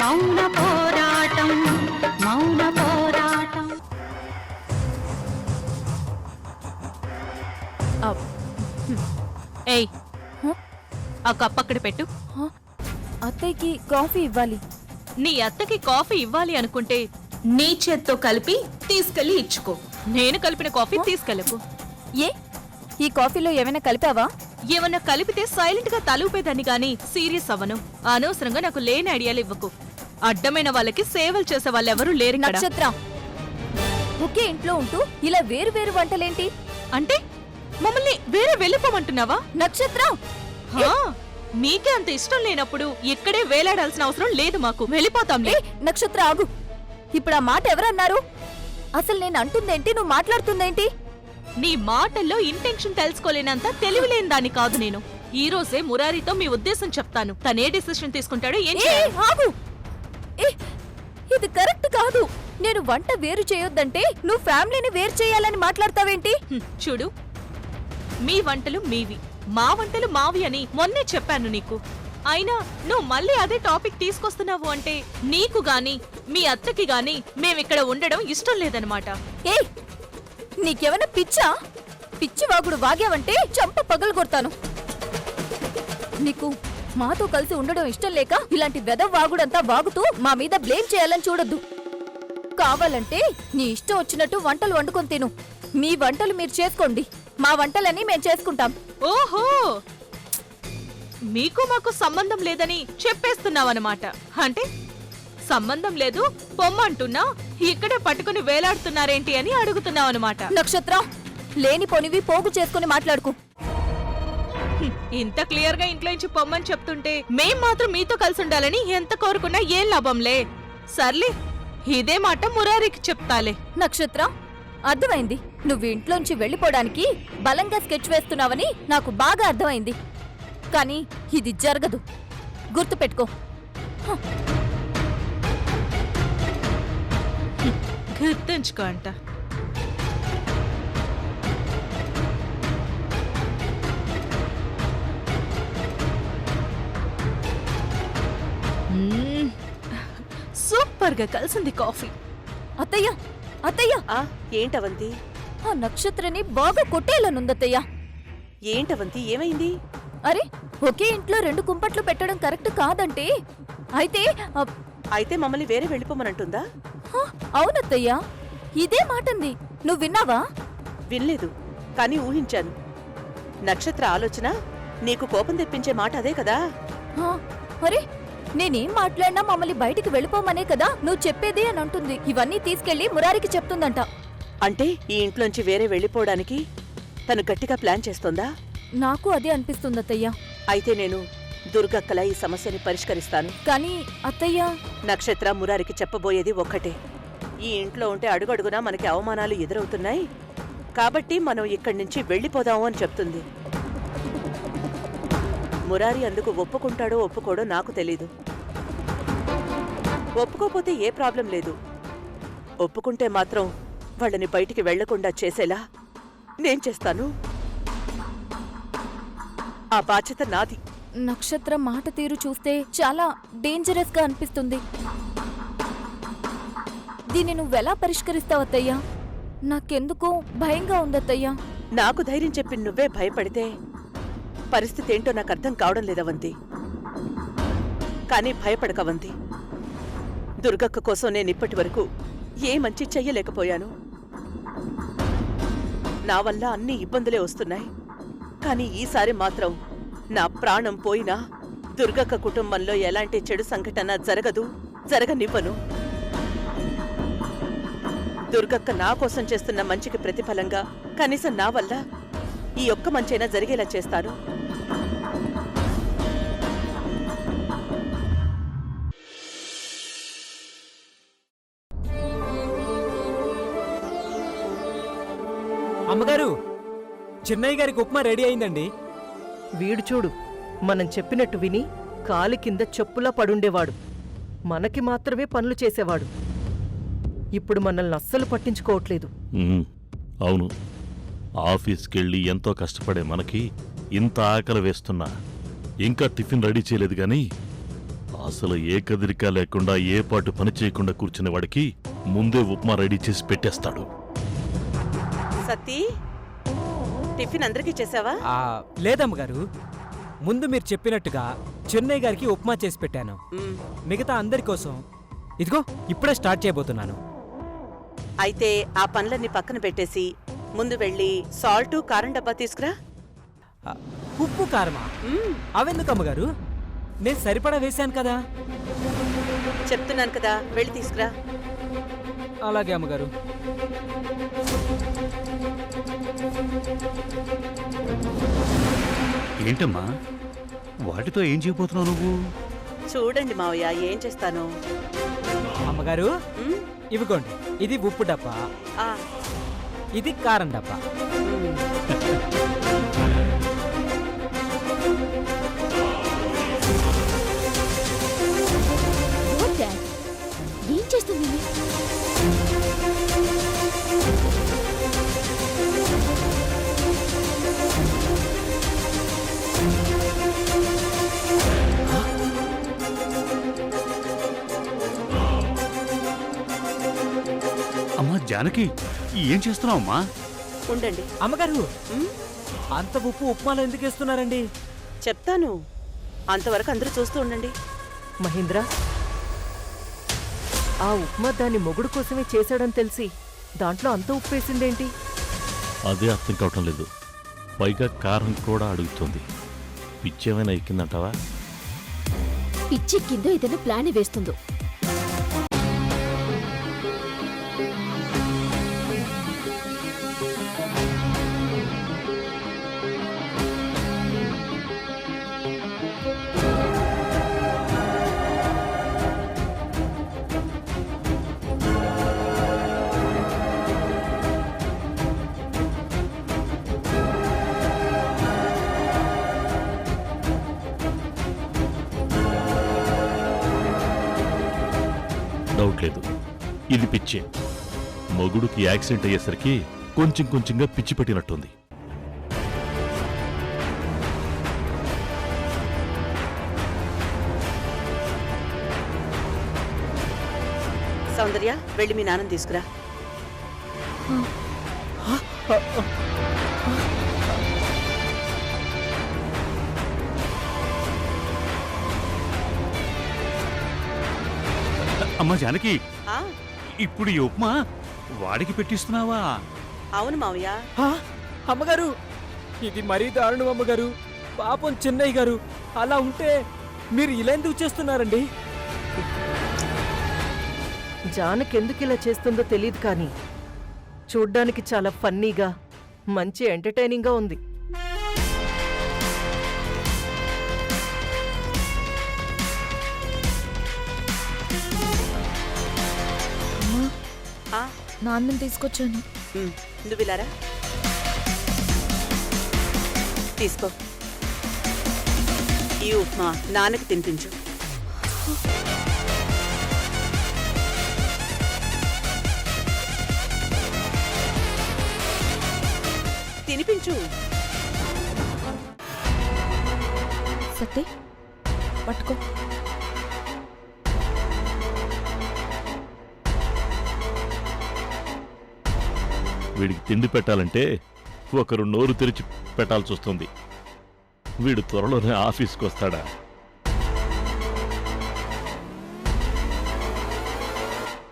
మౌన పోరాటం మౌన పోరాటం. ఏయ్ ఆ కప్ అక్కడ పెట్టు. అత్తయ్యకి కాఫీ ఇవ్వాలి. నీ అత్తకి కాఫీ ఇవ్వాలి అనుకుంటే నీ చేత్తో కలిపి తీసుకెళ్లి ఇచ్చుకో. నేను కలిపిన కాఫీ తీసుకెళ్ళకు. ఏ ఈ కాఫీలో ఏమైనా కలిపావా? ఏమన్నా కలిపితే సైలెంట్ గా తలూపేదాన్ని గాని సీరియస్ అవ్వను. అనవసరంగా నాకు లేని ఐడియాలు ఇవ్వకు. అడ్డమైన వాళ్ళకి సేవలు చేసే వాళ్ళెవరూ లేరు. నక్షత్ర, ఒకే ఇంట్లో ఉంటూ ఇలా వేరు వేరు వంటలేంటి? అంటే మమ్మల్ని వేరే వెళ్ళిపోమంటున్నావా? నక్షత్ర, మీకే అంత ఇష్టం లేనప్పుడు ఇక్కడే వేలాడాల్సిన అవసరం లేదు. మాకు వెళ్ళిపోతాంలే. నక్షత్ర ఆగు. ఇప్పుడు ఆ మాట ఎవరన్నారు? అసలు నేను అంటుందేంటి, నువ్వు మాట్లాడుతుందేంటి? నీ మాటల్లో ఇంటెన్షన్ తెలుసుకోలేనంత తెలివిలేని దాన్ని కాదు నేను. ఈ రోజే మురారితో మీ ఉద్దేశం చెప్తాను. తనే డిసిషన్ తీసుకుంటాడో ఏం చేయాలి. ఆగు. ఇది కరెక్ట్ కాదు. నేను వంట వేరు చేయొద్దంటే నువ్వు ఫ్యామిలీని వేరు చేయాలని మాట్లాడతావేంటి? చూడు, మీ వంటలు మీవి, మా వంటలు మావి అని మొన్నే చెప్పాను నీకు. అయినా నువ్వు మళ్ళీ అదే టాపిక్ తీసుకొస్తున్నావు అంటే నీకు గాని మీ అత్తకి గాని మేమిక్కడ ఉండడం ఇష్టం లేదనమాట. నీకేమైనా పిచ్చా? పిచ్చి వాగుడు వాగావంటే చంప పగలు కొడతాను. నీకు మాతో కలిసి ఉండడం ఇష్టం లేక ఇలాంటి వెదవ వాగుడంతా వాగుతూ మా మీద బ్లేమ్ చేయాలని చూడొద్దు. కావాలంటే నీ ఇష్టం వచ్చినట్టు వంటలు వండుకొని తిను. మీ వంటలు మీరు చేసుకోండి, మా వంటలన్నీ మేం చేసుకుంటాం. ఓహో, మీకు మాకు సంబంధం లేదని చెప్పేస్తున్నావన్నమాట. అంటే సంబంధం లేదు పొమ్మంటున్నా ఇక్కడే పట్టుకుని వేలాడుతున్నారేంటి అని అడుగుతున్నావన్నమాట. నక్షత్ర, లేని పొనివి పోగు చేసుకుని మాట్లాడుకు. ఇంత క్లియర్ గా ఇంట్లో నుంచి పొమ్మని చెప్తుంటే మేం మాత్రం మీతో కలిసి ఉండాలని ఎంత కోరుకున్నా ఏం లాభంలే. సర్లే, ఇదే మాట మురారికి చెప్తాలే. నక్షత్ర, అర్థమైంది. నువ్వు ఇంట్లోంచి వెళ్లిపోవడానికి బలంగా స్కెచ్ వేస్తున్నావని నాకు బాగా అర్థమైంది. కానీ ఇది జరగదు, గుర్తుపెట్టుకో. గుర్తుంచుకో అంట. సూపర్ గా కలిసింది కాఫీ. అత్తయ్య, అత్తయ్య, ఏంటవంతి? ఆ నక్షత్రని బాగా కొట్టేయాలనుందత్తయ్య. ఏంటవంతి, ఏమైంది? అరే, ఒకే ఇంట్లో 2 కుంపట్లు పెట్టడం కరెక్ట్ కాదంటే అయితే మమ్మల్ని వేరే వెళ్ళిపోమనంటుందా? అవునత్తయ్యా, ఇదే మాటంది. నువ్వు విన్నావా? వినలేదు, కానీ ఊహించాను. నక్షత్ర ఆలోచన నీకు కోపం తెప్పించే మాట అదే కదా? అరే, నేనేం మాట్లాడినా మమ్మల్ని బయటికి వెళ్ళిపోమనే కదా నువ్వు చెప్పేది అని అంటుంది. ఇవన్నీ తీసుకెళ్లి మురారికి చెప్తుందంట. అంటే ఈ ఇంట్లోంచి వేరే వెళ్ళిపోవడానికి తను గట్టిగా ప్లాన్ చేస్తోందా? నాకు అదే అనిపిస్తుందత్తయ్యా. అయితే నేను దుర్గక్కల ఈ సమస్యని పరిష్కరిస్తాను. కానీ అత్తయ్య, నక్షత్ర మురారికి చెప్పబోయేది ఒక్కటే. ఈ ఇంట్లో ఉంటే అడుగడుగునా మనకి అవమానాలు ఎదురవుతున్నాయి కాబట్టి మనం ఇక్కడి నుంచి వెళ్ళిపోదాము అని చెప్తుంది. మురారి అందుకు ఒప్పుకుంటాడో ఒప్పుకోడో నాకు తెలీదు. ఒప్పుకోపోతే ఏ ప్రాబ్లం లేదు. ఒప్పుకుంటే మాత్రం వాళ్ళని బయటికి వెళ్లకుండా చేసేలా నేను చేస్తాను. ఆ బాధ్యత నాది. నక్షత్ర మాట తీరు చూస్తే చాలా డేంజరస్ గా అనిపిస్తుంది. దీన్ని నువ్వెలా పరిష్కరిస్తావత్తయ్యా? నాకెందుకో భయంగా ఉందత్తయ్యా. నాకు ధైర్యం చెప్పి నువ్వే భయపడితే పరిస్థితి ఏంటో నాకు అర్థం కావడం లేదవంతి. కానీ భయపడకవంతి. దుర్గక్క కోసం నేనిప్పటి వరకు ఏ మంచి చెయ్యలేకపోయాను. నా వల్ల అన్ని ఇబ్బందులే వస్తున్నాయి. కానీ ఈసారి మాత్రం నా ప్రాణం పోయినా దుర్గక్క కుటుంబంలో ఎలాంటి చెడు సంఘటన జరగనివ్వను. దుర్గక్క నా కోసం చేస్తున్న మంచికి ప్రతిఫలంగా కనీసం నా వల్ల ఈ ఒక్క మంచైనా జరిగేలా చేస్తాను. అమ్మగారు, చిన్నయ్య గారికి ఉప్మా రెడీ అయిందండి. వీడు చూడు, మనం చెప్పినట్టు విని కాలి కింద చెప్పులా పడుండేవాడు. మనకి మాత్రమే పనులు చేసేవాడు. ఇప్పుడు మనల్ని అస్సలు పట్టించుకోవట్లేదు. అవును, ఆఫీస్కెళ్ళి ఎంతో కష్టపడే మనకి ఇంత ఆకలి వేస్తున్నా ఇంకా టిఫిన్ రెడీ చేయలేదు గాని అసలు ఏ కదిరిక లేకుండా ఏ పాటు పని చేయకుండా కూర్చునే వాడికి ముందే ఉప్మా రెడీ చేసి పెట్టేస్తాడు. సతీ, టిఫిన్ అందరికీ చేసావా? లేదమ్మగారు, ముందు మీరు చెప్పినట్టుగా చెన్నై గారికి ఉప్మా చేసి పెట్టాను. మ్, మిగతా అందరి కోసం ఇదిగో ఇప్పుడే స్టార్ట్ చేయబోతున్నాను. అయితే ఆ పనులన్నీ పక్కన పెట్టేసి ముందు వెళ్ళి సాల్టు కారం డబ్బా తీసుకురా. ఆ, ఉప్పు కారమా? మ్, అవెందుకు అమ్మగారు? నేను సరిపడా వేశాను కదా. చెప్తున్నాను కదా, వెళ్ళి తీసుకురా. అలాగే అమ్మగారు. ఏంటమ్మా వాటితో ఏం చేయబోతున్నావు నువ్వు? చూడండి మావయ్య, ఏం చేస్తాను. అమ్మగారు మ్, ఇవిగోండి, ఇది ఉప్పు డబ్బా, ఆ, ఇది కారం డబ్బా. మ్. ఏం చేస్తుంది? అమ్మా జానకి, ఏం చేస్తున్నావు అమ్మా? ఉండండి. అమ్మగారు మ్, అంత ఉప్పు ఉప్మాలో ఎందుకు వేస్తున్నారండి? చెప్తాను, అంతవరకు అందరూ చూస్తూ ఉండండి. మహేంద్ర, ఆ ఉప్మా దాని మొగుడు కోసమే చేశాడని తెలిసి దాంట్లో అంత ఉప్పేసిందేంటి? అదే అర్థం కావటం లేదు. పైగా కారం కూడా అడుగుతుంది. పిచ్చేమైనా ఎక్కిందంటావా? పిచ్చి కింద ఏదైనా ప్లాన్ వేస్తుందో. డౌట్ లేదు, ఇది పిచ్చే. మొగుడుకి యాక్సిడెంట్ అయ్యేసరికి కొంచెం కొంచెంగా పిచ్చి పెట్టినట్టుంది. సౌందర్య, వెళ్ళి మీ నాన్నని తీసుకురా. అమ్మా జానకి, ఆ, ఇప్పుడు ఈ ఉప్మా వాడికి పెట్టిస్తున్నావా? అవును మావయ్య. ఆ, అమ్మగారు ఇది మరీ దారుణం అమ్మగారు. పాపం చెన్నై గారు. అలా ఉంటే మీరు ఇలా ఎందుకు చేస్తున్నారండి? జానకి ఎందుకు ఇలా చేస్తుందో తెలియదు కానీ చూడ్డానికి చాలా ఫన్నీగా, మంచి ఎంటర్టైనింగ్గా ఉంది. ఆ, నాన్నని తీసుకొచ్చాను. మ్, నువ్వు ఇలారా. తీసుకో, ఈ ఉప్మా నాన్నకి తినిపించు. తినిపించు. సత్తే పట్టుకో. వీడికి తిండి పెట్టాలంటే ఒకరు నోరు తెరిచి పెట్టాల్సి వస్తుంది. వీడు త్వరలోనే ఆఫీస్కి వస్తాడా?